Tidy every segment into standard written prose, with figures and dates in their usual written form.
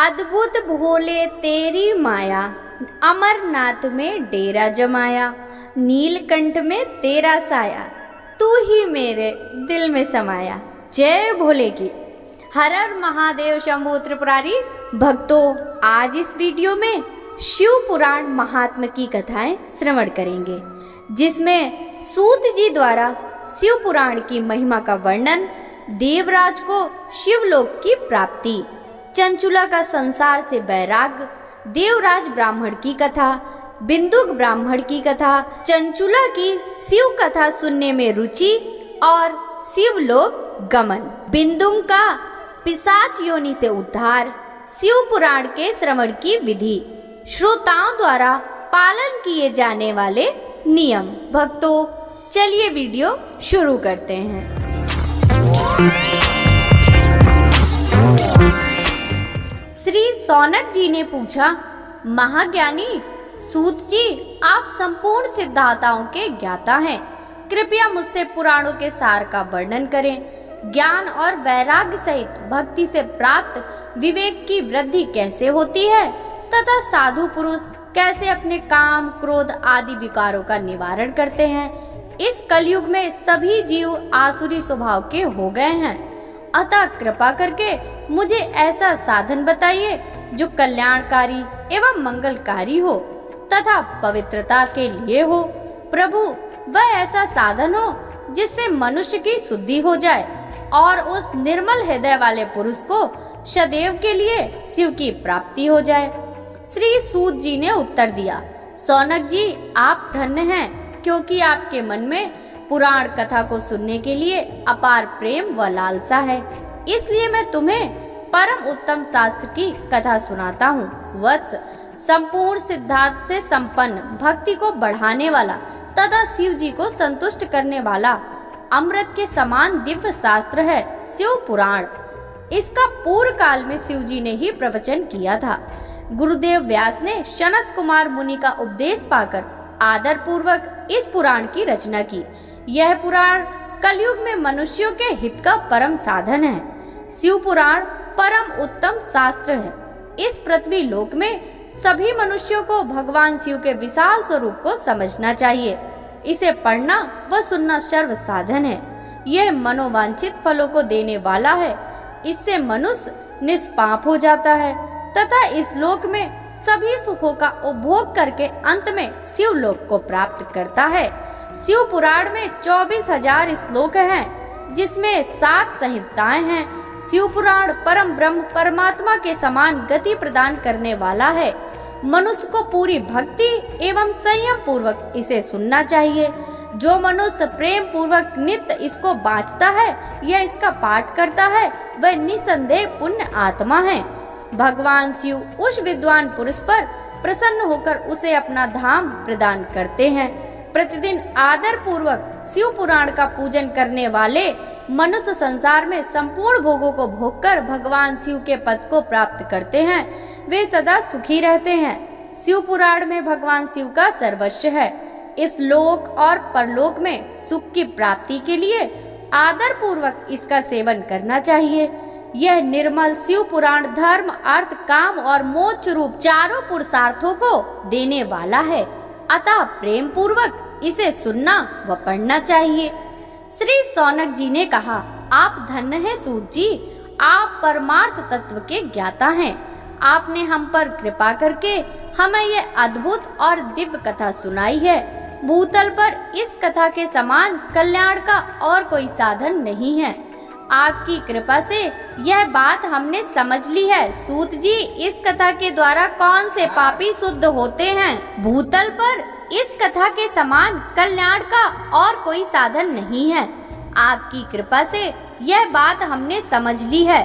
अद्भुत भोले तेरी माया, अमरनाथ में डेरा जमाया, नीलकंठ में तेरा साया, तू ही मेरे दिल में समाया। जय भोले की। हर हर महादेव शंभू त्रिपुरारी भक्तों, आज इस वीडियो में शिव पुराण महात्म्य की कथाएं श्रवण करेंगे, जिसमें सूत जी द्वारा शिव पुराण की महिमा का वर्णन, देवराज को शिवलोक की प्राप्ति, चंचुला का संसार से वैराग्य, देवराज ब्राह्मण की कथा, बिंदुक ब्राह्मण की कथा, चंचुला की शिव कथा सुनने में रुचि और शिवलोक गमन, बिंदुक का पिशाच योनि से उद्धार, शिव पुराण के श्रवण की विधि, श्रोताओं द्वारा पालन किए जाने वाले नियम। भक्तों, चलिए वीडियो शुरू करते हैं। श्री सौनक जी ने पूछा, महाज्ञानी सूत जी, आप संपूर्ण सिद्धांतों के ज्ञाता हैं, कृपया मुझसे पुराणों के सार का वर्णन करें। ज्ञान और वैराग्य सहित भक्ति से प्राप्त विवेक की वृद्धि कैसे होती है तथा साधु पुरुष कैसे अपने काम, क्रोध आदि विकारों का निवारण करते हैं। इस कलयुग में सभी जीव आसुरी स्वभाव के हो गए हैं, अतः कृपा करके मुझे ऐसा साधन बताइए जो कल्याणकारी एवं मंगलकारी हो तथा पवित्रता के लिए हो। प्रभु, वह ऐसा साधन हो जिससे मनुष्य की शुद्धि हो जाए और उस निर्मल हृदय वाले पुरुष को सदैव के लिए शिव की प्राप्ति हो जाए। श्री सूत जी ने उत्तर दिया, सौनक जी, आप धन्य हैं, क्योंकि आपके मन में पुराण कथा को सुनने के लिए अपार प्रेम व लालसा है। इसलिए मैं तुम्हें परम उत्तम शास्त्र की कथा सुनाता हूँ। वत्स, संपूर्ण सिद्धांत से संपन्न, भक्ति को बढ़ाने वाला तथा शिव जी को संतुष्ट करने वाला अमृत के समान दिव्य शास्त्र है शिव पुराण। इसका पूर्व काल में शिव जी ने ही प्रवचन किया था। गुरुदेव व्यास ने सनत कुमार मुनि का उपदेश पाकर आदर पूर्वक इस पुराण की रचना की। यह पुराण कलयुग में मनुष्यों के हित का परम साधन है। शिव पुराण परम उत्तम शास्त्र है। इस पृथ्वी लोक में सभी मनुष्यों को भगवान शिव के विशाल स्वरूप को समझना चाहिए। इसे पढ़ना व सुनना सर्व साधन है। यह मनोवांछित फलों को देने वाला है। इससे मनुष्य निष्पाप हो जाता है तथा इस लोक में सभी सुखों का उपभोग करके अंत में शिव लोक को प्राप्त करता है। शिव पुराण में 24,000 श्लोक हैं, जिसमें 7 संहिताएं हैं। शिव पुराण परम ब्रह्म परमात्मा के समान गति प्रदान करने वाला है। मनुष्य को पूरी भक्ति एवं संयम पूर्वक इसे सुनना चाहिए। जो मनुष्य प्रेम पूर्वक नित्य इसको बाँचता है या इसका पाठ करता है, वह निसंदेह पुण्य आत्मा है। भगवान शिव उस विद्वान पुरुष पर प्रसन्न होकर उसे अपना धाम प्रदान करते हैं। प्रतिदिन आदर पूर्वक शिव पुराण का पूजन करने वाले मनुष्य संसार में संपूर्ण भोगों को भोगकर भगवान शिव के पद को प्राप्त करते हैं। वे सदा सुखी रहते हैं। शिव पुराण में भगवान शिव का सर्वस्व है। इस लोक और परलोक में सुख की प्राप्ति के लिए आदर पूर्वक इसका सेवन करना चाहिए। यह निर्मल शिव पुराण धर्म, अर्थ, काम और मोक्ष रूप चारों पुरुषार्थों को देने वाला है, अतः प्रेम पूर्वक इसे सुनना व पढ़ना चाहिए। श्री सौनक जी ने कहा, आप धन्य हैं सूत जी, आप परमार्थ तत्व के ज्ञाता हैं। आपने हम पर कृपा करके हमें यह अद्भुत और दिव्य कथा सुनाई है। भूतल पर इस कथा के समान कल्याण का और कोई साधन नहीं है। आपकी कृपा से यह बात हमने समझ ली है। सूत जी, इस कथा के द्वारा कौन से पापी शुद्ध होते हैं? भूतल पर इस कथा के समान कल्याण का और कोई साधन नहीं है। आपकी कृपा से यह बात हमने समझ ली है।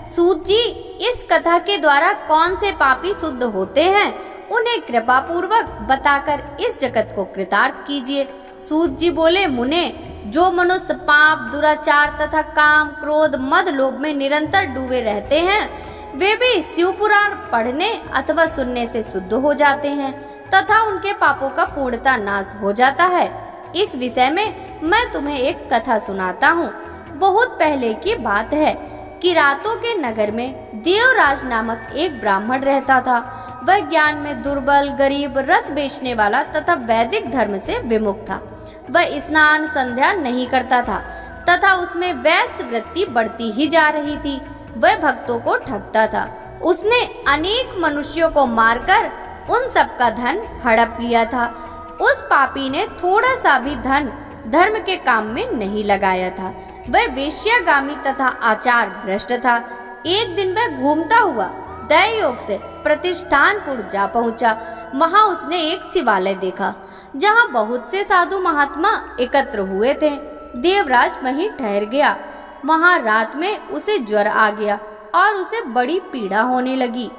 सूत जी, इस कथा के द्वारा कौन से पापी शुद्ध होते हैं, उन्हें कृपा पूर्वक बताकर इस जगत को कृतार्थ कीजिए। सूत जी बोले, मुने, जो मनुष्य पाप, दुराचार तथा काम, क्रोध, मद, लोभ में निरंतर डूबे रहते हैं, वे भी शिव पुराण पढ़ने अथवा सुनने से शुद्ध हो जाते हैं तथा उनके पापों का पूर्णतः नाश हो जाता है। इस विषय में मैं तुम्हें एक कथा सुनाता हूँ। बहुत पहले की बात है। किरातों के नगर में देवराज नामक एक ब्राह्मण रहता था। वह ज्ञान में दुर्बल, गरीब, रस बेचने वाला तथा वैदिक धर्म से विमुख था। वह स्नान संध्या नहीं करता था तथा उसमें वैश्य वृत्ति बढ़ती ही जा रही थी। वह भक्तों को ठगता था। उसने अनेक मनुष्यों को मारकर उन सब का धन हड़प लिया था। उस पापी ने थोड़ा सा भी धन धर्म के काम में नहीं लगाया था। वह वेश्यागामी तथा आचार भ्रष्ट था। एक दिन वह घूमता हुआ दैवयोग से प्रतिष्ठानपुर जा पहुंचा। वहां उसने एक शिवालय देखा जहां बहुत से साधु महात्मा एकत्र हुए थे। देवराज वहीं ठहर गया। वहां रात में उसे ज्वर आ गया और उसे बड़ी पीड़ा होने लगी।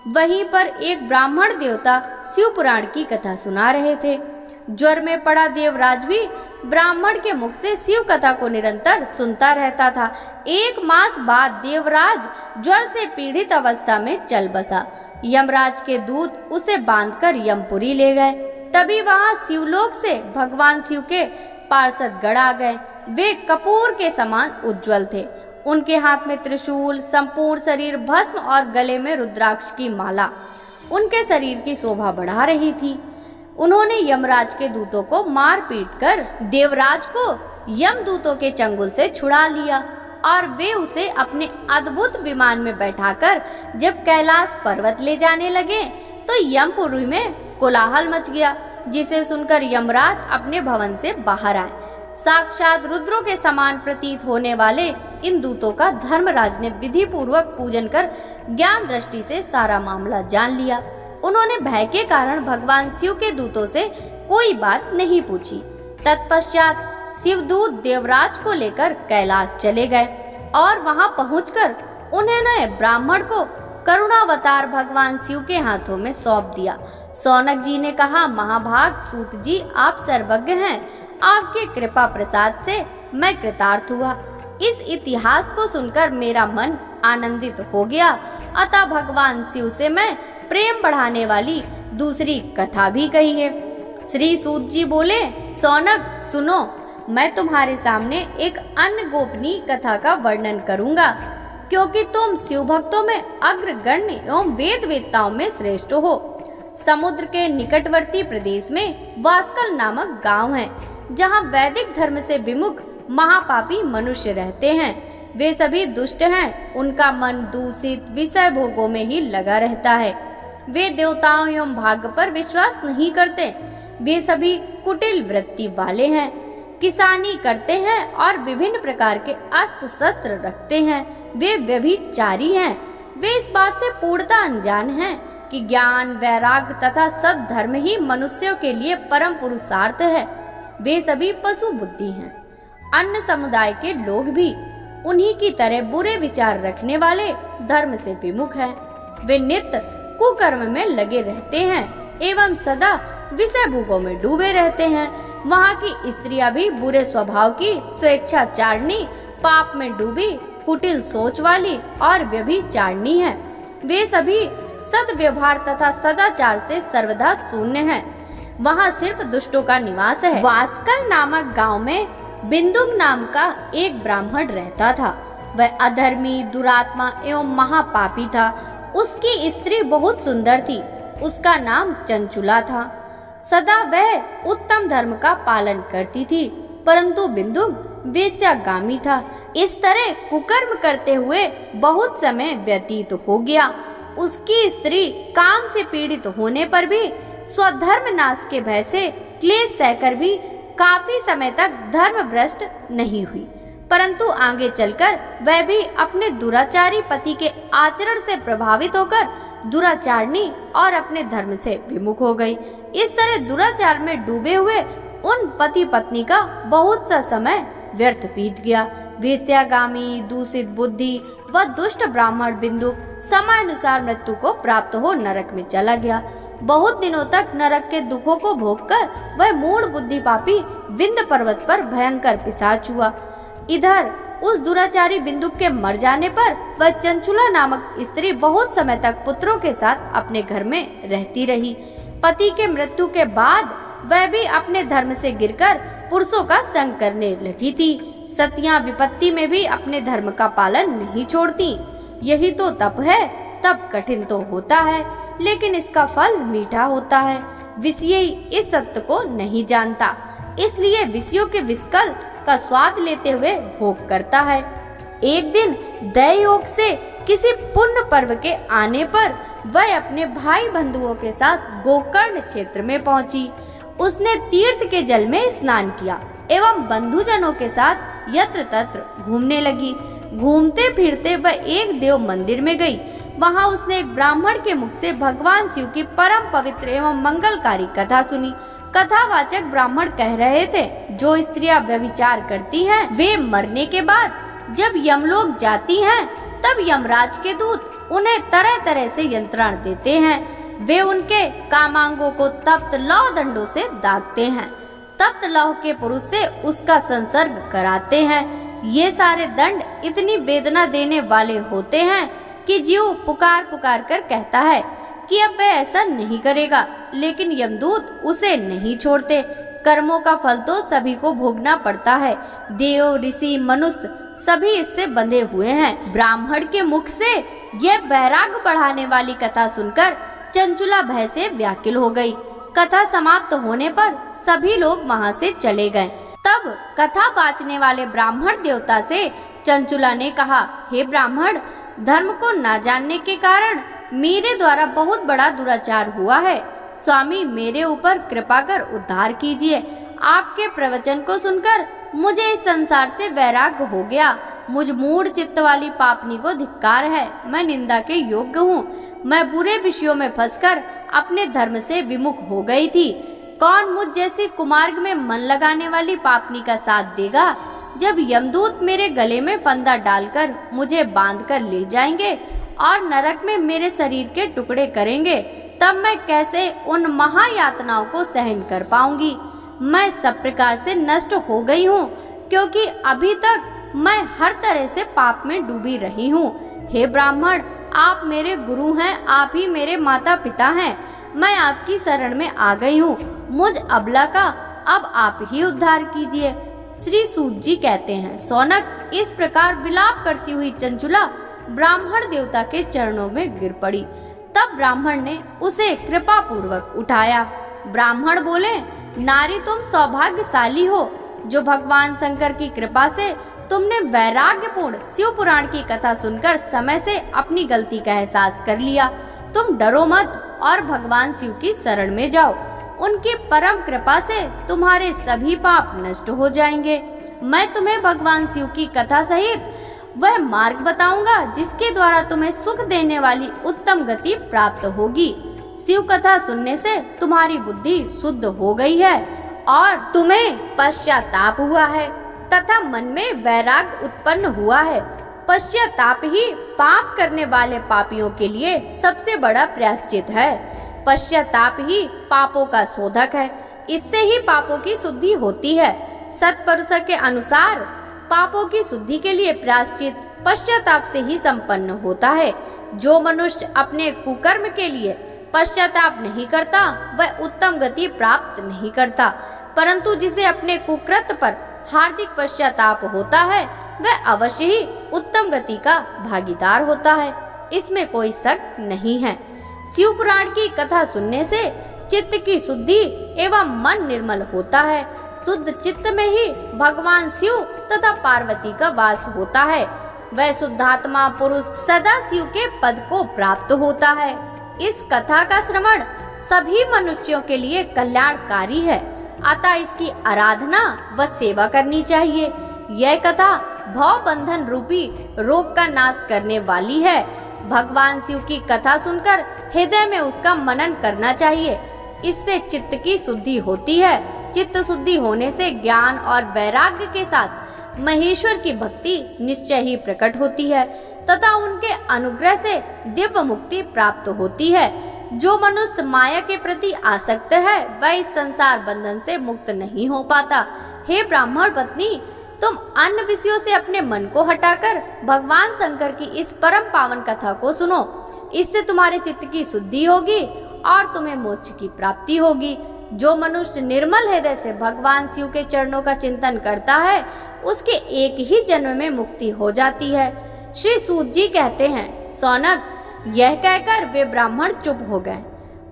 वहीं पर एक ब्राह्मण देवता शिव पुराण की कथा सुना रहे थे। ज्वर में पड़ा देवराज भी ब्राह्मण के मुख से शिव कथा को निरंतर सुनता रहता था। 1 मास बाद देवराज ज्वर से पीड़ित अवस्था में चल बसा। यमराज के दूत उसे बांधकर यमपुरी ले गए। तभी वहां शिवलोक से भगवान शिव के पार्षद गण आ गए। वे कपूर के समान उज्जवल थे। उनके हाथ में त्रिशूल, संपूर्ण शरीर भस्म और गले में रुद्राक्ष की माला उनके शरीर की शोभा बढ़ा रही थी। उन्होंने यमराज के दूतों को मार पीट कर देवराज को यमदूतों के चंगुल से छुड़ा लिया और वे उसे अपने अद्भुत विमान में बैठाकर जब कैलाश पर्वत ले जाने लगे तो यमपुरी में कोलाहल मच गया, जिसे सुनकर यमराज अपने भवन से बाहर आए। साक्षात रुद्रों के समान प्रतीत होने वाले इन दूतों का धर्मराज ने विधि पूर्वक पूजन कर ज्ञान दृष्टि से सारा मामला जान लिया। उन्होंने भय के कारण भगवान शिव के दूतों से कोई बात नहीं पूछी। तत्पश्चात शिवदूत देवराज को लेकर कैलाश चले गए और वहां पहुंचकर उन्होंने ब्राह्मण को करुणावतार भगवान शिव के हाथों में सौंप दिया। सौनक जी ने कहा, महाभाग सूत जी, आप सर्वज्ञ हैं। आपके कृपा प्रसाद से मैं कृतार्थ हुआ। इस इतिहास को सुनकर मेरा मन आनंदित हो गया। अतः भगवान शिव से मैं प्रेम बढ़ाने वाली दूसरी कथा भी कही है। श्री सूत जी बोले, सौनक सुनो, मैं तुम्हारे सामने एक अन्य गोपनीय कथा का वर्णन करूंगा, क्योंकि तुम शिव भक्तों में अग्रगण्य एवं वेद वेत्ताओं में श्रेष्ठ हो। समुद्र के निकटवर्ती प्रदेश में वास्कल नामक गांव है, जहां वैदिक धर्म से विमुख महापापी मनुष्य रहते हैं। वे सभी दुष्ट हैं। उनका मन दूषित विषय भोगों में ही लगा रहता है। वे देवताओं एवं भाग्य पर विश्वास नहीं करते। वे सभी कुटिल वृत्ति वाले हैं, किसानी करते हैं और विभिन्न प्रकार के अस्त्र शस्त्र रखते हैं। वे व्यभिचारी हैं। वे इस बात से पूर्णतः अनजान हैं कि ज्ञान, वैराग्य तथा सद्धर्म ही मनुष्यों के लिए परम पुरुषार्थ है। वे सभी पशु बुद्धि हैं। अन्य समुदाय के लोग भी उन्हीं की तरह बुरे विचार रखने वाले धर्म से विमुख हैं। वे नित्य कुकर्म में लगे रहते हैं एवं सदा विषय भोगों में डूबे रहते हैं। वहाँ की स्त्रियां भी बुरे स्वभाव की, स्वेच्छाचारिणी, पाप में डूबी, कुटिल सोच वाली और व्यभिचारिणी हैं। वे सभी सद्व्यवहार तथा सदाचार से सर्वदा शून्य हैं। वहाँ सिर्फ दुष्टों का निवास है। वास्कल नामक गांव में बिंदुक नाम का एक ब्राह्मण रहता था। वह अधर्मी, दुरात्मा एवं महापापी था। उसकी स्त्री बहुत सुंदर थी। उसका नाम चंचुला था। सदा वह उत्तम धर्म का पालन करती थी, परंतु बिंदुक वेश्यागामी था। इस तरह कुकर्म करते हुए बहुत समय व्यतीत हो गया। उसकी स्त्री काम से पीड़ित होने पर भी स्वधर्म नाश के भय से क्लेश सहकर भी काफी समय तक धर्म भ्रष्ट नहीं हुई, परंतु आगे चलकर वह भी अपने दुराचारी पति के आचरण से प्रभावित होकर दुराचारणी और अपने धर्म से विमुख हो गई। इस तरह दुराचार में डूबे हुए उन पति पत्नी का बहुत सा समय व्यर्थ बीत गया। वेश्यागामी, दूषित बुद्धि व दुष्ट ब्राह्मण बिंदु समयानुसार मृत्यु को प्राप्त हो नरक में चला गया। बहुत दिनों तक नरक के दुखों को भोगकर वह मूढ़ बुद्धि पापी विंध्य पर्वत पर भयंकर पिशाच हुआ। इधर उस दुराचारी बिंदुक के मर जाने पर वह चंचुला नामक स्त्री बहुत समय तक पुत्रों के साथ अपने घर में रहती रही। पति के मृत्यु के बाद वह भी अपने धर्म से गिरकर पुरुषों का संग करने लगी थी। सतियां विपत्ति में भी अपने धर्म का पालन नहीं छोड़ती। यही तो तप है। तप कठिन तो होता है, लेकिन इसका फल मीठा होता है। विषयी इस सत्य को नहीं जानता, इसलिए विषयों के विषकल का स्वाद लेते हुए भोग करता है। एक दिन दैवयोग से किसी पुण्य पर्व के आने पर वह अपने भाई बंधुओं के साथ गोकर्ण क्षेत्र में पहुंची। उसने तीर्थ के जल में स्नान किया एवं बंधुजनों के साथ यत्र तत्र घूमने लगी। घूमते फिरते वह एक देव मंदिर में गई। वहां उसने एक ब्राह्मण के मुख से भगवान शिव की परम पवित्र एवं मंगलकारी कथा सुनी। कथावाचक ब्राह्मण कह रहे थे, जो स्त्रियां व्यभिचार करती हैं, वे मरने के बाद जब यमलोक जाती हैं, तब यमराज के दूत उन्हें तरह तरह से यंत्रण देते हैं। वे उनके कामांगों को तप्त लौह दंडों से दागते हैं। तप्त लौह के पुरुष से उसका संसर्ग कराते हैं। ये सारे दंड इतनी वेदना देने वाले होते हैं कि जीव पुकार पुकार कर कहता है कि अब वह ऐसा नहीं करेगा, लेकिन यमदूत उसे नहीं छोड़ते। कर्मों का फल तो सभी को भोगना पड़ता है। देव, ऋषि, मनुष्य सभी इससे बंधे हुए हैं। ब्राह्मण के मुख से यह वैराग्य बढ़ाने वाली कथा सुनकर चंचुला भय से व्याकुल हो गई। कथा समाप्त होने पर सभी लोग वहां से चले गए। तब कथा बाँचने वाले ब्राह्मण देवता से चंचुला ने कहा, हे ब्राह्मण, धर्म को न जानने के कारण मेरे द्वारा बहुत बड़ा दुराचार हुआ है। स्वामी, मेरे ऊपर कृपा कर उद्धार कीजिए। आपके प्रवचन को सुनकर मुझे इस संसार से वैराग्य हो गया। मुझ मूढ़ चित्त वाली पापनी को धिक्कार है। मैं निंदा के योग्य हूँ। मैं बुरे विषयों में फंसकर अपने धर्म से विमुख हो गई थी। कौन मुझ जैसी कुमार्ग में मन लगाने वाली पापनी का साथ देगा? जब यमदूत मेरे गले में फंदा डालकर मुझे बांधकर ले जाएंगे और नरक में मेरे शरीर के टुकड़े करेंगे, तब मैं कैसे उन महायातनाओं को सहन कर पाऊंगी। मैं सब प्रकार से नष्ट हो गई हूँ, क्योंकि अभी तक मैं हर तरह से पाप में डूबी रही हूँ। हे ब्राह्मण, आप मेरे गुरु हैं, आप ही मेरे माता पिता हैं। मैं आपकी शरण में आ गई हूँ। मुझ अबला का अब आप ही उद्धार कीजिए। श्री सूत जी कहते हैं, सौनक, इस प्रकार विलाप करती हुई चंचुला ब्राह्मण देवता के चरणों में गिर पड़ी। तब ब्राह्मण ने उसे कृपा पूर्वक उठाया। ब्राह्मण बोले, नारी, तुम सौभाग्यशाली हो जो भगवान शंकर की कृपा से तुमने वैराग्यपूर्ण शिव पुराण की कथा सुनकर समय से अपनी गलती का एहसास कर लिया। तुम डरो मत और भगवान शिव की शरण में जाओ। उनकी परम कृपा से तुम्हारे सभी पाप नष्ट हो जाएंगे। मैं तुम्हें भगवान शिव की कथा सहित वह मार्ग बताऊंगा जिसके द्वारा तुम्हें सुख देने वाली उत्तम गति प्राप्त होगी। शिव कथा सुनने से तुम्हारी बुद्धि शुद्ध हो गई है और तुम्हें पश्चाताप हुआ है तथा मन में वैराग्य उत्पन्न हुआ है। पश्चाताप ही पाप करने वाले पापियों के लिए सबसे बड़ा प्रायश्चित है। पश्चाताप ही पापों का शोधक है। इससे ही पापों की शुद्धि होती है। सत्पुरुष के अनुसार पापों की शुद्धि के लिए प्रायश्चित पश्चाताप से ही संपन्न होता है। जो मनुष्य अपने कुकर्म के लिए पश्चाताप नहीं करता, वह उत्तम गति प्राप्त नहीं करता, परंतु जिसे अपने कुकृत्य पर हार्दिक पश्चाताप होता है, वह अवश्य ही उत्तम गति का भागीदार होता है। इसमें कोई शक नहीं है। शिव पुराण की कथा सुनने से चित्त की शुद्धि एवं मन निर्मल होता है। शुद्ध चित्त में ही भगवान शिव तथा पार्वती का वास होता है। वह शुद्धात्मा पुरुष सदा शिव के पद को प्राप्त होता है। इस कथा का श्रवण सभी मनुष्यों के लिए कल्याणकारी है, अतः इसकी आराधना व सेवा करनी चाहिए। यह कथा भव बंधन रूपी रोग का नाश करने वाली है। भगवान शिव की कथा सुनकर हृदय में उसका मनन करना चाहिए। इससे चित्त की शुद्धि होती है। चित्त शुद्धि होने से ज्ञान और वैराग्य के साथ महेश्वर की भक्ति निश्चय ही प्रकट होती है तथा उनके अनुग्रह से दिव्य मुक्ति प्राप्त होती है। जो मनुष्य माया के प्रति आसक्त है, वह इस संसार बंधन से मुक्त नहीं हो पाता। हे ब्राह्मण पत्नी, तुम अन्य विषयों से अपने मन को हटाकर भगवान शंकर की इस परम पावन कथा को सुनो। इससे तुम्हारे चित्त की शुद्धि होगी और तुम्हें मोक्ष की प्राप्ति होगी। जो मनुष्य निर्मल हृदय से भगवान शिव के चरणों का चिंतन करता है उसके एक ही जन्म में मुक्ति हो जाती है। श्री सूत जी कहते हैं, सौनक, यह कहकर वे ब्राह्मण चुप हो गए।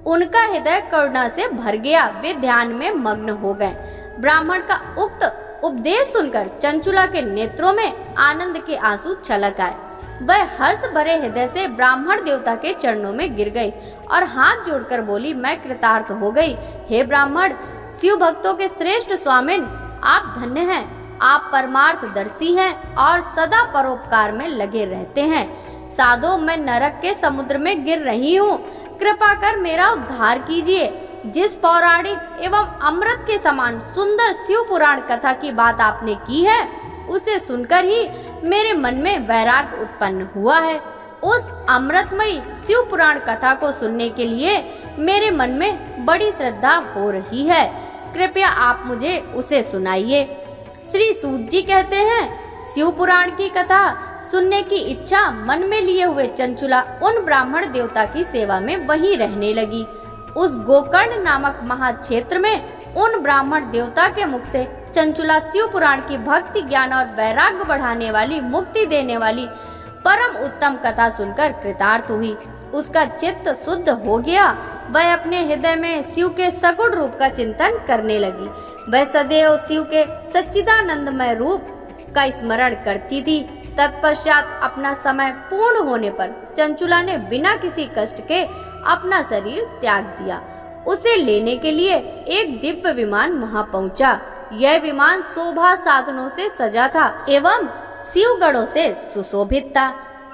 उनका हृदय करुणा से भर गया, वे ध्यान में मग्न हो गए। ब्राह्मण का उक्त उपदेश सुनकर चंचुला के नेत्रों में आनंद के आंसू छलक आए। वह हर्ष भरे हृदय से ब्राह्मण देवता के चरणों में गिर गई और हाथ जोड़कर बोली, मैं कृतार्थ हो गई। हे ब्राह्मण, शिव भक्तों के श्रेष्ठ स्वामिन, आप धन्य हैं। आप परमार्थदर्शी हैं और सदा परोपकार में लगे रहते हैं। साधो, मैं नरक के समुद्र में गिर रही हूँ, कृपा कर मेरा उद्धार कीजिए। जिस पौराणिक एवं अमृत के समान सुंदर शिव पुराण कथा की बात आपने की है, उसे सुनकर ही मेरे मन में वैराग्य उत्पन्न हुआ है। उस अमृतमयी शिव पुराण कथा को सुनने के लिए मेरे मन में बड़ी श्रद्धा हो रही है। कृपया आप मुझे उसे सुनाइए। श्री सूत जी कहते हैं, शिव पुराण की कथा सुनने की इच्छा मन में लिए हुए चंचुला उन ब्राह्मण देवता की सेवा में वहीं रहने लगी। उस गोकर्ण नामक महाक्षेत्र में उन ब्राह्मण देवता के मुख से चंचुला शिव पुराण की भक्ति, ज्ञान और वैराग्य बढ़ाने वाली, मुक्ति देने वाली परम उत्तम कथा सुनकर कृतार्थ हुई। उसका चित्त शुद्ध हो गया। वह अपने हृदय में शिव के सगुण रूप का चिंतन करने लगी। वह सदैव शिव के सच्चिदानंदमय रूप का स्मरण करती थी। तत्पश्चात अपना समय पूर्ण होने पर चंचुला ने बिना किसी कष्ट के अपना शरीर त्याग दिया। उसे लेने के लिए एक दिव्य विमान वहां पहुंचा। यह विमान शोभा साधनों से सजा था एवं शिवगढ़ों से सुशोभित था।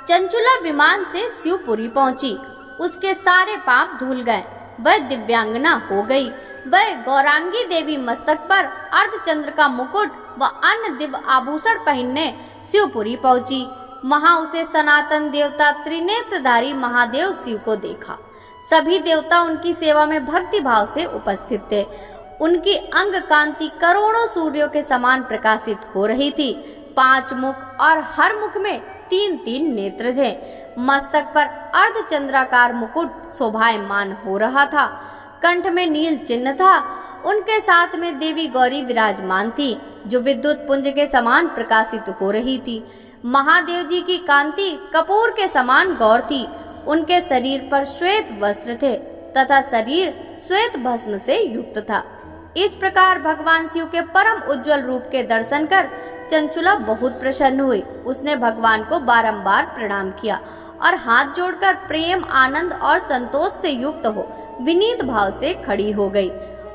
चंचुला विमान से शिवपुरी पहुंची। उसके सारे पाप धुल गए। वह दिव्यांगना हो गई। वह गौरांगी देवी मस्तक पर अर्धचंद्र का मुकुट व अन्य दिव्य आभूषण पहनने शिवपुरी पहुंची। वहां उसे सनातन देवता त्रिनेत्रधारी महादेव शिव को देखा। सभी देवता उनकी सेवा में भक्ति भाव से उपस्थित थे। उनकी अंग कांति करोड़ों सूर्यों के समान प्रकाशित हो रही थी। 5 मुख और हर मुख में 3-3 नेत्र थे। मस्तक पर अर्धचंद्राकार मुकुट शोभायमान हो रहा था। कंठ में नील चिन्ह था। उनके साथ में देवी गौरी विराजमान थी, जो विद्युत पुंज के समान प्रकाशित हो रही थी। महादेव जी की कांति कपूर के समान गौर थी। उनके शरीर पर श्वेत वस्त्र थे तथा शरीर श्वेत भस्म से युक्त था। इस प्रकार भगवान शिव के परम उज्जवल रूप के दर्शन कर चंचुला बहुत प्रसन्न हुई। उसने भगवान को बारंबार प्रणाम किया और हाथ जोड़कर प्रेम, आनंद और संतोष से युक्त हो विनीत भाव से खड़ी हो गई।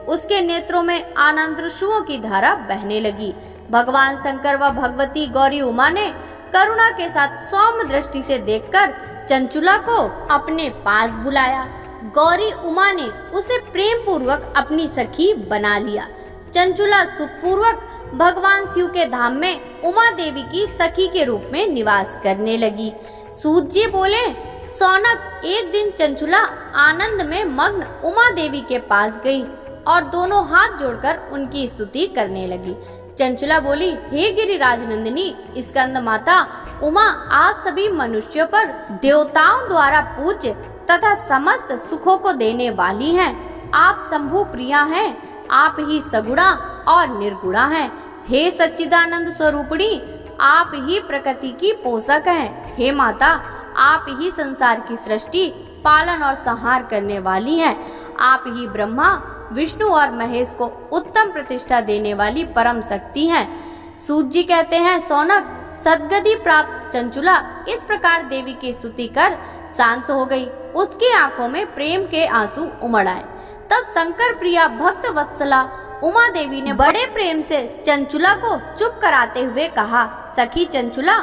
उसके नेत्रों में आनंदाश्रुओं की धारा बहने लगी। भगवान शंकर व भगवती गौरी उमा ने करुणा के साथ सौम्य दृष्टि से देखकर चंचुला को अपने पास बुलाया। गौरी उमा ने उसे प्रेम पूर्वक अपनी सखी बना लिया। चंचुला सुखपूर्वक भगवान शिव के धाम में उमा देवी की सखी के रूप में निवास करने लगी। सूत जी बोले, सौनक, एक दिन चंचुला आनंद में मग्न उमा देवी के पास गई और दोनों हाथ जोड़कर उनकी स्तुति करने लगी। चंचुला बोली, हे गिरिराज नंदिनी स्कंद माता उमा, आप सभी मनुष्यों पर देवताओं द्वारा पूज्य तथा समस्त सुखों को देने वाली हैं। आप शंभु प्रिया हैं। आप ही सगुणा और निर्गुणा हैं। हे सच्चिदानंद स्वरूपिणी, आप ही प्रकृति की पोषक हैं। हे माता, आप ही संसार की सृष्टि, पालन और संहार करने वाली हैं। आप ही ब्रह्मा, विष्णु और महेश को उत्तम प्रतिष्ठा देने वाली परम शक्ति हैं। सूत जी कहते हैं, सौनक, सद्गति प्राप्त चंचुला इस प्रकार देवी की स्तुति कर शांत हो गई। उसकी आंखों में प्रेम के आंसू उमड़ आए। तब शंकर प्रिया भक्त वत्सला उमा देवी ने बड़े प्रेम से चंचुला को चुप कराते हुए कहा, सखी चंचुला,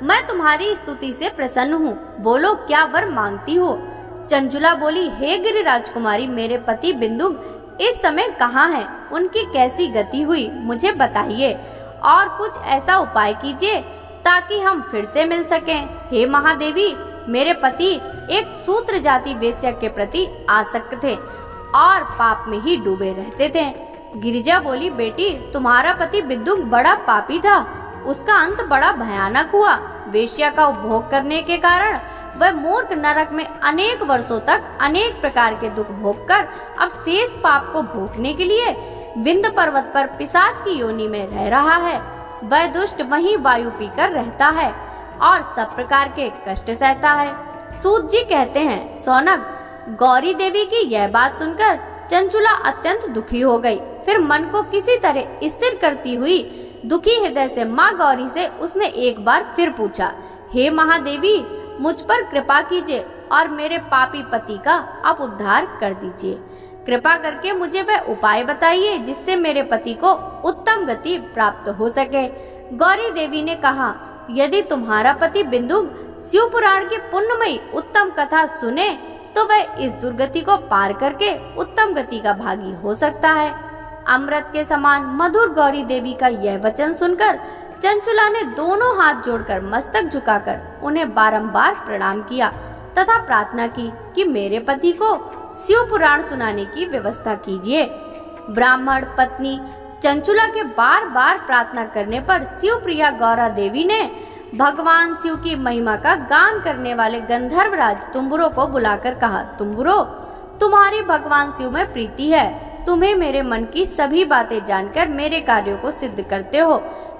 मैं तुम्हारी स्तुति से प्रसन्न हूँ। बोलो, क्या वर मांगती हो? चंचुला बोली, हे गिरिराज कुमारी, मेरे पति बिंदुक इस समय कहाँ हैं? उनकी कैसी गति हुई, मुझे बताइए और कुछ ऐसा उपाय कीजिए ताकि हम फिर से मिल सकें। हे महादेवी, मेरे पति एक शूद्र जाति वेश्या के प्रति आसक्त थे और पाप में ही डूबे रहते थे। गिरिजा बोली, बेटी, तुम्हारा पति बिंदुक बड़ा पापी था। उसका अंत बड़ा भयानक हुआ। वेश्या का उपभोग करने के कारण वह मूर्ख नरक में अनेक वर्षों तक अनेक प्रकार के दुख भोगकर अब शेष पाप को भोगने के लिए विंध्य पर्वत पर पिशाच की योनि में रह रहा है। वह दुष्ट वहीं वायु पीकर रहता है और सब प्रकार के कष्ट सहता है। सूत जी कहते हैं, सौनक, गौरी देवी की यह बात सुनकर चंचुला अत्यंत दुखी हो गई। फिर मन को किसी तरह स्थिर करती हुई दुखी हृदय से माँ गौरी से उसने एक बार फिर पूछा, हे महादेवी, मुझ पर कृपा कीजिए और मेरे पापी पति का आप उद्धार कर दीजिए। कृपा करके मुझे वह उपाय बताइए जिससे मेरे पति को उत्तम गति प्राप्त हो सके। गौरी देवी ने कहा, यदि तुम्हारा पति बिंदुक शिव पुराण की पुण्यमयी उत्तम कथा सुने तो वह इस दुर्गति को पार करके उत्तम गति का भागी हो सकता है। अमृत के समान मधुर गौरी देवी का यह वचन सुनकर चंचुला ने दोनों हाथ जोड़कर मस्तक झुकाकर उन्हें बारंबार प्रणाम किया तथा प्रार्थना की कि मेरे पति को शिव पुराण सुनाने की व्यवस्था कीजिए। ब्राह्मण पत्नी चंचुला के बार बार प्रार्थना करने पर शिव प्रिया गौरा देवी ने भगवान शिव की महिमा का गान करने वाले गंधर्वराज तुम्बुरो को बुलाकर कहा, तुम्बुरो, तुम्हारी भगवान शिव में प्रीति है। तुम्हें मेरे मन की सभी बातें जानकर मेरे कार्यों को सिद्ध करते हो।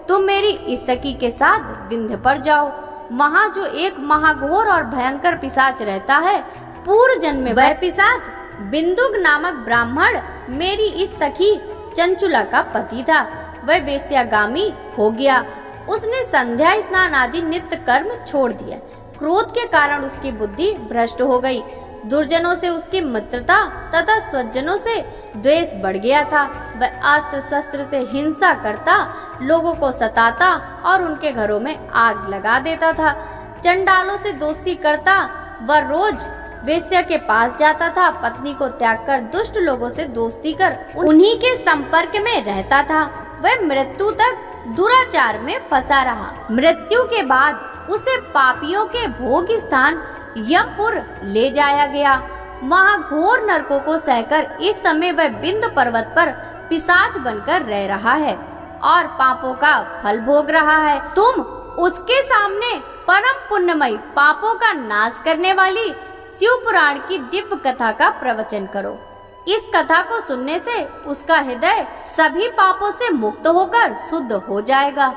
तुम मेरी इस सखी के साथ विंध्य पर जाओ। वहाँ जो एक महाघोर और भयंकर पिशाच रहता है, पूर्व जन्म में वह पिशाच बिंदुक नामक ब्राह्मण मेरी इस सखी चंचुला का पति था। वह वेश्यागामी हो गया। उसने संध्या स्नान आदि नित्य कर्म छोड़ दिया। क्रोध के कारण उसकी बुद्धि भ्रष्ट हो गई। दुर्जनों से उसकी मित्रता तथा स्वजनों से द्वेष बढ़ गया था। वह अस्त्र शस्त्र से हिंसा करता, लोगों को सताता और उनके घरों में आग लगा देता था। चंडालों से दोस्ती करता, वह रोज वेश्या के पास जाता था। पत्नी को त्याग कर दुष्ट लोगों से दोस्ती कर उन्हीं के संपर्क में रहता था। वह मृत्यु तक दुराचार में फंसा रहा। मृत्यु के बाद उसे पापियों के भोग स्थान यमपुर ले जाया गया। वहाँ घोर नरकों को सहकर इस समय वह विंध्य पर्वत पर पिशाच बनकर रह रहा है और पापों का फल भोग रहा है। तुम उसके सामने परम पुण्यमयी पापों का नाश करने वाली शिव पुराण की दिव्य कथा का प्रवचन करो। इस कथा को सुनने से उसका हृदय सभी पापों से मुक्त होकर शुद्ध हो जाएगा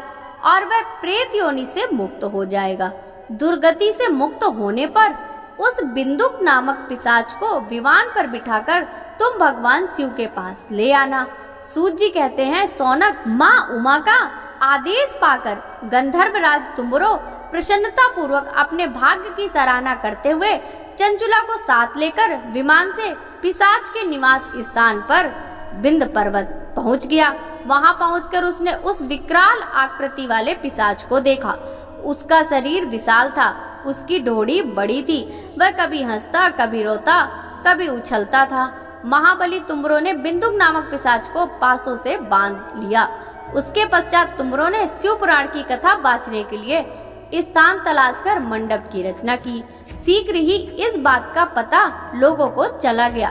और वह प्रेत योनि से मुक्त हो जाएगा। दुर्गति से मुक्त होने पर उस बिंदुक नामक पिशाच को विमान पर बिठाकर तुम भगवान शिव के पास ले आना। सूत जी कहते हैं, सौनक, माँ उमा का आदेश पाकर गंधर्वराज तुम्बुरो प्रसन्नता पूर्वक अपने भाग्य की सराहना करते हुए चंचुला को साथ लेकर विमान से पिशाच के निवास स्थान पर विंध्य पर्वत पहुंच गया। वहां पहुंचकर उसने उस विकराल आकृति वाले पिशाच को देखा। उसका शरीर विशाल था, उसकी डोरी बड़ी थी। वह कभी हंसता, कभी रोता, कभी उछलता था। महाबली तुम्बुरो ने बिंदुक नामक पिशाच को पासों से बांध लिया। उसके पश्चात तुम्बुरो ने शिव पुराण की कथा बाँचने के लिए स्थान तलाशकर मंडप की रचना की। शीघ्र ही इस बात का पता लोगों को चला गया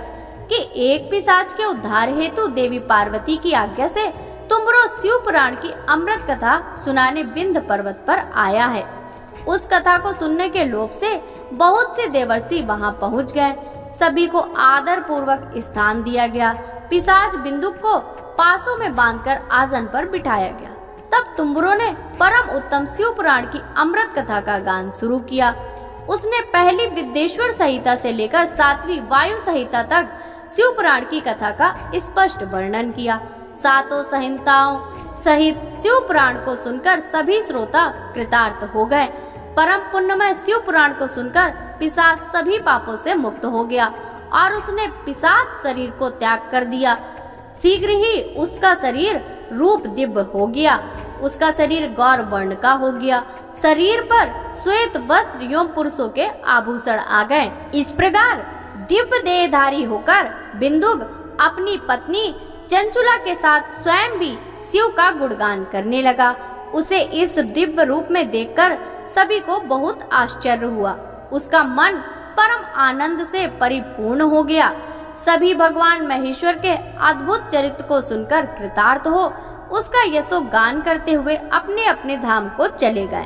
कि एक पिशाच के उद्धार हेतु देवी पार्वती की आज्ञा से तुम्बुरो शिव पुराण की अमृत कथा सुनाने विंध्य पर्वत पर आया है। उस कथा को सुनने के लोभ से बहुत से देवर्षि वहां पहुंच गए। सभी को आदर पूर्वक स्थान दिया गया। पिशाच बिंदुक को पासों में बांधकर आसन पर बिठाया गया। तब तुम्बुरो ने परम उत्तम शिव पुराण की अमृत कथा का गान शुरू किया। उसने पहली विद्येश्वर संहिता से लेकर 7वीं वायु संहिता तक शिव पुराण की कथा का स्पष्ट वर्णन किया। 7 संहिताओं सहित शिव पुराण को सुनकर सभी श्रोता कृतार्थ हो गए। परम पुण्यमय शिव पुराण को सुनकर पिशाच सभी पापों से मुक्त हो गया और उसने पिशाच शरीर को त्याग कर दिया। शीघ्र ही उसका शरीर रूप दिव्य हो गया। उसका शरीर गौर वर्ण का हो गया। शरीर पर श्वेत वस्त्र एवं पुरुषों के आभूषण आ गए। इस प्रकार दिव्य देहधारी होकर बिंदुक अपनी पत्नी चंचुला के साथ स्वयं भी शिव का गुणगान करने लगा। उसे इस दिव्य रूप में देखकर सभी को बहुत आश्चर्य हुआ। उसका मन परम आनंद से परिपूर्ण हो गया। सभी भगवान महेश्वर के अद्भुत चरित्र को सुनकर कृतार्थ हो उसका यशोगान करते हुए अपने अपने धाम को चले गए।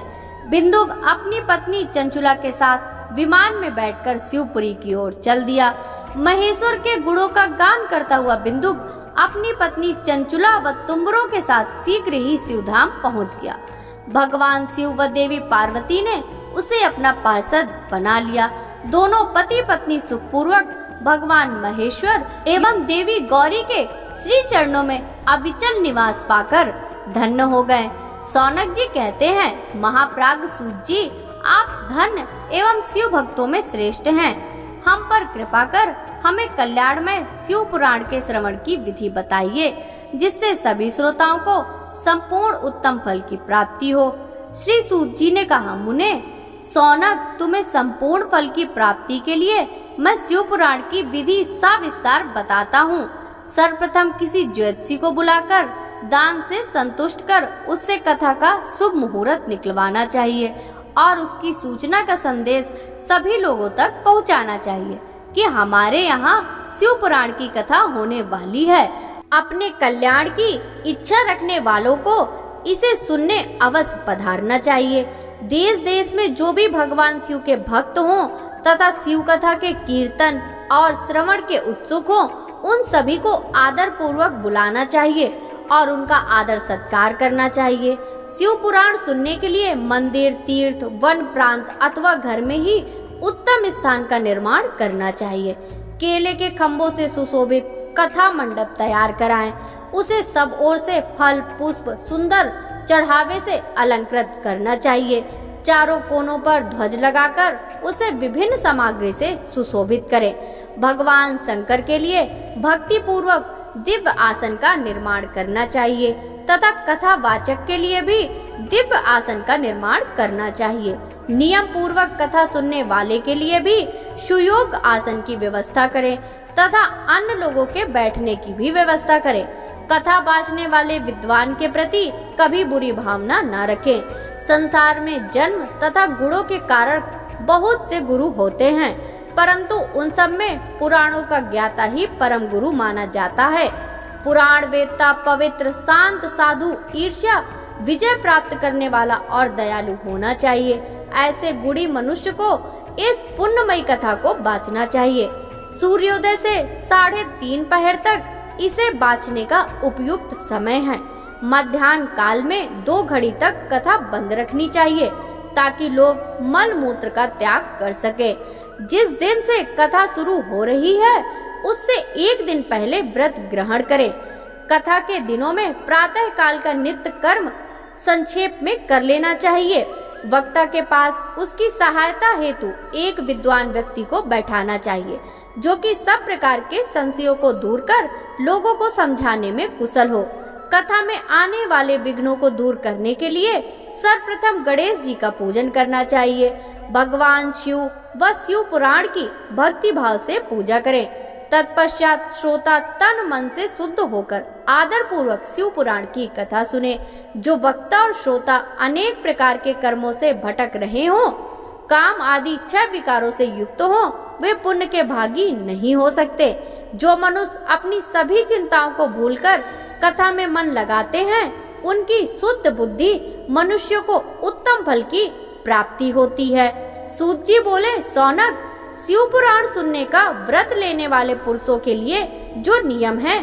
बिंदुक अपनी पत्नी चंचुला के साथ विमान में बैठकर शिवपुरी की ओर चल दिया। महेश्वर के गुणों का गान करता हुआ बिंदुक अपनी पत्नी चंचुला व तुम्बरों के साथ शीघ्र ही शिवधाम पहुंच गया। भगवान शिव व देवी पार्वती ने उसे अपना पार्षद बना लिया। दोनों पति पत्नी सुखपूर्वक भगवान महेश्वर एवं देवी गौरी के श्री चरणों में अविचल निवास पाकर धन्य हो गए। सौनक जी कहते हैं, महाप्राग सूत जी, आप धन्य एवं शिव भक्तों में श्रेष्ठ हैं। हम पर कृपा कर हमें कल्याण में शिव पुराण के श्रवण की विधि बताइए, जिससे सभी श्रोताओं को संपूर्ण उत्तम फल की प्राप्ति हो। श्री सूत जी ने कहा, मुने सौनक, तुम्हें संपूर्ण फल की प्राप्ति के लिए मैं शिव पुराण की विधि सविस्तार बताता हूँ। सर्वप्रथम किसी ज्योतिषी को बुलाकर दान से संतुष्ट कर उससे कथा का शुभ मुहूर्त निकलवाना चाहिए और उसकी सूचना का संदेश सभी लोगों तक पहुंचाना चाहिए कि हमारे यहाँ शिव पुराण की कथा होने वाली है। अपने कल्याण की इच्छा रखने वालों को इसे सुनने अवश्य पधारना चाहिए। देश देश में जो भी भगवान शिव के भक्त हों तथा शिव कथा के कीर्तन और श्रवण के उत्सुक हों, उन सभी को आदर पूर्वक बुलाना चाहिए और उनका आदर सत्कार करना चाहिए। शिव पुराण सुनने के लिए मंदिर, तीर्थ, वन प्रांत अथवा घर में ही उत्तम स्थान का निर्माण करना चाहिए। केले के खम्भों से सुशोभित कथा मंडप तैयार कराएं। उसे सब ओर से फल, पुष्प, सुंदर चढ़ावे से अलंकृत करना चाहिए। चारों कोनों पर ध्वज लगाकर उसे विभिन्न सामग्री से सुशोभित करें। भगवान शंकर के लिए भक्ति पूर्वक दिव्य आसन का निर्माण करना चाहिए तथा कथा वाचक के लिए भी दिव्य आसन का निर्माण करना चाहिए। नियम पूर्वक कथा सुनने वाले के लिए भी सुयोग आसन की व्यवस्था करें तथा अन्य लोगों के बैठने की भी व्यवस्था करें। कथा बाँचने वाले विद्वान के प्रति कभी बुरी भावना न रखें। संसार में जन्म तथा गुणों के कारण बहुत से गुरु होते हैं, परंतु उन सब में पुराणों का ज्ञाता ही परम गुरु माना जाता है। पुराण वेदता पवित्र, शांत, साधु, ईर्ष्या, विजय प्राप्त करने वाला और दयालु होना चाहिए। ऐसे गुणी मनुष्य को इस पुण्यमयी कथा को बाँचना चाहिए। सूर्योदय से 3:30 पहर तक इसे बाँचने का उपयुक्त समय है। मध्याह्न काल में 2 घड़ी तक कथा बंद रखनी चाहिए ताकि लोग मल मूत्र का त्याग कर सके। जिस दिन से कथा शुरू हो रही है उससे 1 दिन पहले व्रत ग्रहण करें। कथा के दिनों में प्रातः काल का नित्य कर्म संक्षेप में कर लेना चाहिए। वक्ता के पास उसकी सहायता हेतु एक विद्वान व्यक्ति को बैठाना चाहिए, जो कि सब प्रकार के संशयों को दूर कर लोगों को समझाने में कुशल हो। कथा में आने वाले विघ्नों को दूर करने के लिए सर्वप्रथम गणेश जी का पूजन करना चाहिए। भगवान शिव व शिव पुराण की भक्ति भाव से पूजा करें। तत्पश्चात श्रोता तन मन से शुद्ध होकर आदर पूर्वक शिव पुराण की कथा सुने। जो वक्ता और श्रोता अनेक प्रकार के कर्मों से भटक रहे हों, काम आदि 6 विकारों से युक्त हों, वे पुण्य के भागी नहीं हो सकते। जो मनुष्य अपनी सभी चिंताओं को भूलकर कथा में मन लगाते हैं, उनकी शुद्ध बुद्धि मनुष्य को उत्तम फल की प्राप्ति होती है। सूत जी बोले, सौनक, शिव पुराण सुनने का व्रत लेने वाले पुरुषों के लिए जो नियम है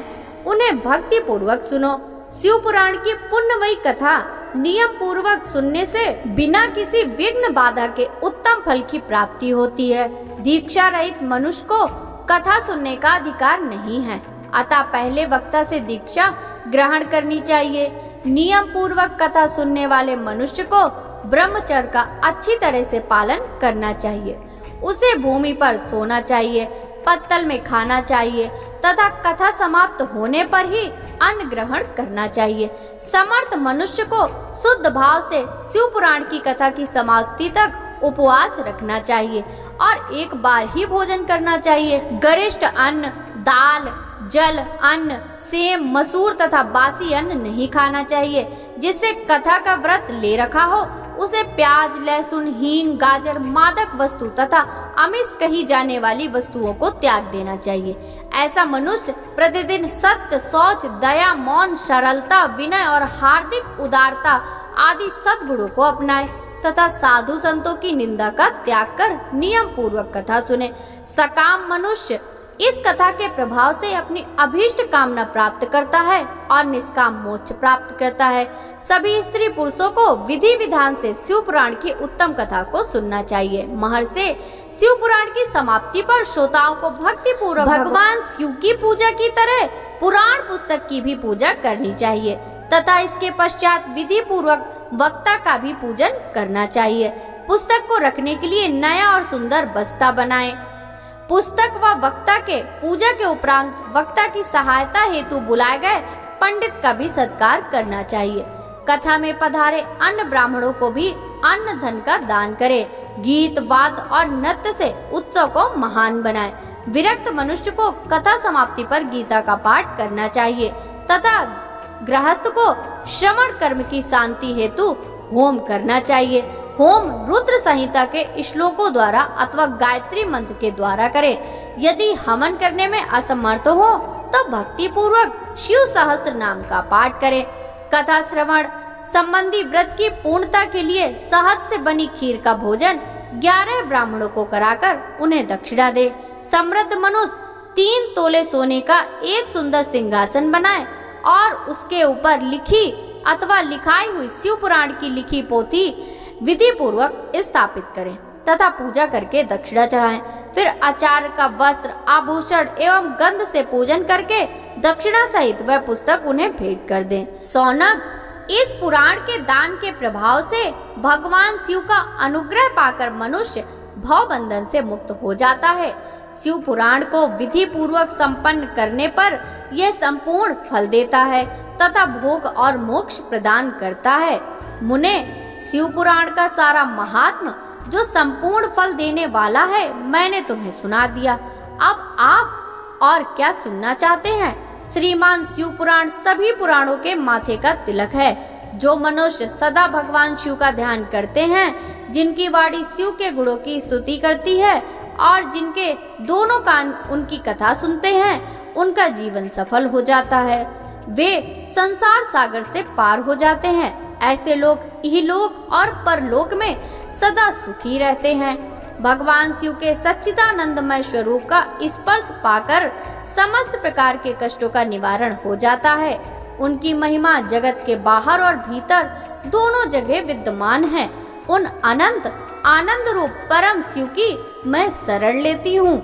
उन्हें भक्ति पूर्वक सुनो। शिव पुराण की पुण्यमयी कथा नियम पूर्वक सुनने से बिना किसी विघ्न बाधा के उत्तम फल की प्राप्ति होती है। दीक्षा रहित मनुष्य को कथा सुनने का अधिकार नहीं है, अतः पहले वक्ता से दीक्षा ग्रहण करनी चाहिए। नियम पूर्वक कथा सुनने वाले मनुष्य को ब्रह्मचर्य का अच्छी तरह से पालन करना चाहिए। उसे भूमि पर सोना चाहिए, पत्तल में खाना चाहिए तथा कथा समाप्त होने पर ही अन्न ग्रहण करना चाहिए। समर्थ मनुष्य को शुद्ध भाव से शिव पुराण की कथा की समाप्ति तक उपवास रखना चाहिए और एक बार ही भोजन करना चाहिए। गरिष्ठ अन्न, दाल, जल, अन्न, सेम, मसूर तथा बासी अन्न नहीं खाना चाहिए। जिससे कथा का व्रत ले रखा हो उसे प्याज, लहसुन, हींग, गाजर, मादक वस्तु तथा अमिष कही जाने वाली वस्तुओं को त्याग देना चाहिए। ऐसा मनुष्य प्रतिदिन सत्य, शौच, दया, मौन, सरलता, विनय और हार्दिक उदारता आदि सद्गुणों को अपनाए तथा साधु संतों की निंदा का त्याग कर नियम पूर्वक कथा सुने। सकाम मनुष्य इस कथा के प्रभाव से अपनी अभीष्ट कामना प्राप्त करता है और निष्काम मोक्ष प्राप्त करता है। सभी स्त्री पुरुषों को विधि विधान से शिव पुराण की उत्तम कथा को सुनना चाहिए। महर्षि शिव पुराण की समाप्ति पर श्रोताओं को भक्ति पूर्वक भगवान शिव की पूजा की तरह पुराण पुस्तक की भी पूजा करनी चाहिए तथा इसके पश्चात विधि पूर्वक वक्ता का भी पूजन करना चाहिए। पुस्तक को रखने के लिए नया और सुंदर बस्ता बनाएं। पुस्तक व वक्ता के पूजा के उपरांत वक्ता की सहायता हेतु बुलाए गए पंडित का भी सत्कार करना चाहिए। कथा में पधारे अन्य ब्राह्मणों को भी अन्न धन का दान करें। गीत वाद और नृत्य से उत्सव को महान बनाएं। विरक्त मनुष्य को कथा समाप्ति पर गीता का पाठ करना चाहिए तथा गृहस्थ को श्रवण कर्म की शांति हेतु होम करना चाहिए। होम रुद्र संहिता के श्लोकों द्वारा अथवा गायत्री मंत्र के द्वारा करें। यदि हवन करने में असमर्थ हो तो भक्ति पूर्वक शिव सहस्त्र नाम का पाठ करें। कथा श्रवण संबंधी व्रत की पूर्णता के लिए शहद से बनी खीर का भोजन 11 ब्राह्मणों को कराकर उन्हें दक्षिणा दे। समृद्ध मनुष्य 3 तोले सोने का एक सुंदर सिंहासन बनाए और उसके ऊपर लिखी अथवा लिखाई हुई शिव पुराण की लिखी पोथी विधि पूर्वक स्थापित करें तथा पूजा करके दक्षिणा चढ़ाएं। फिर आचार्य का वस्त्र आभूषण एवं गंध से पूजन करके दक्षिणा सहित वह पुस्तक उन्हें भेंट कर दें। सौनक, इस पुराण के दान के प्रभाव से भगवान शिव का अनुग्रह पाकर मनुष्य भव बंधन से मुक्त हो जाता है। शिव पुराण को विधि पूर्वक संपन्न करने पर यह संपूर्ण फल देता है तथा भोग और मोक्ष प्रदान करता है। मुने, शिव पुराण का सारा महात्म जो संपूर्ण फल देने वाला है मैंने तुम्हें सुना दिया। अब आप और क्या सुनना चाहते हैं? श्रीमान शिव पुराण सभी पुराणों के माथे का तिलक है। जो मनुष्य सदा भगवान शिव का ध्यान करते हैं, जिनकी वाणी शिव के गुणों की स्तुति करती है और जिनके दोनों कान उनकी कथा सुनते हैं, उनका जीवन सफल हो जाता है। वे संसार सागर से पार हो जाते हैं। ऐसे लोग इहलोक और परलोक में सदा सुखी रहते हैं। भगवान शिव के सच्चिदानंदमय स्वरूप का स्पर्श पाकर समस्त प्रकार के कष्टों का निवारण हो जाता है। उनकी महिमा जगत के बाहर और भीतर दोनों जगह विद्यमान है। उन अनंत आनंद रूप परम शिव की मैं शरण लेती हूँ।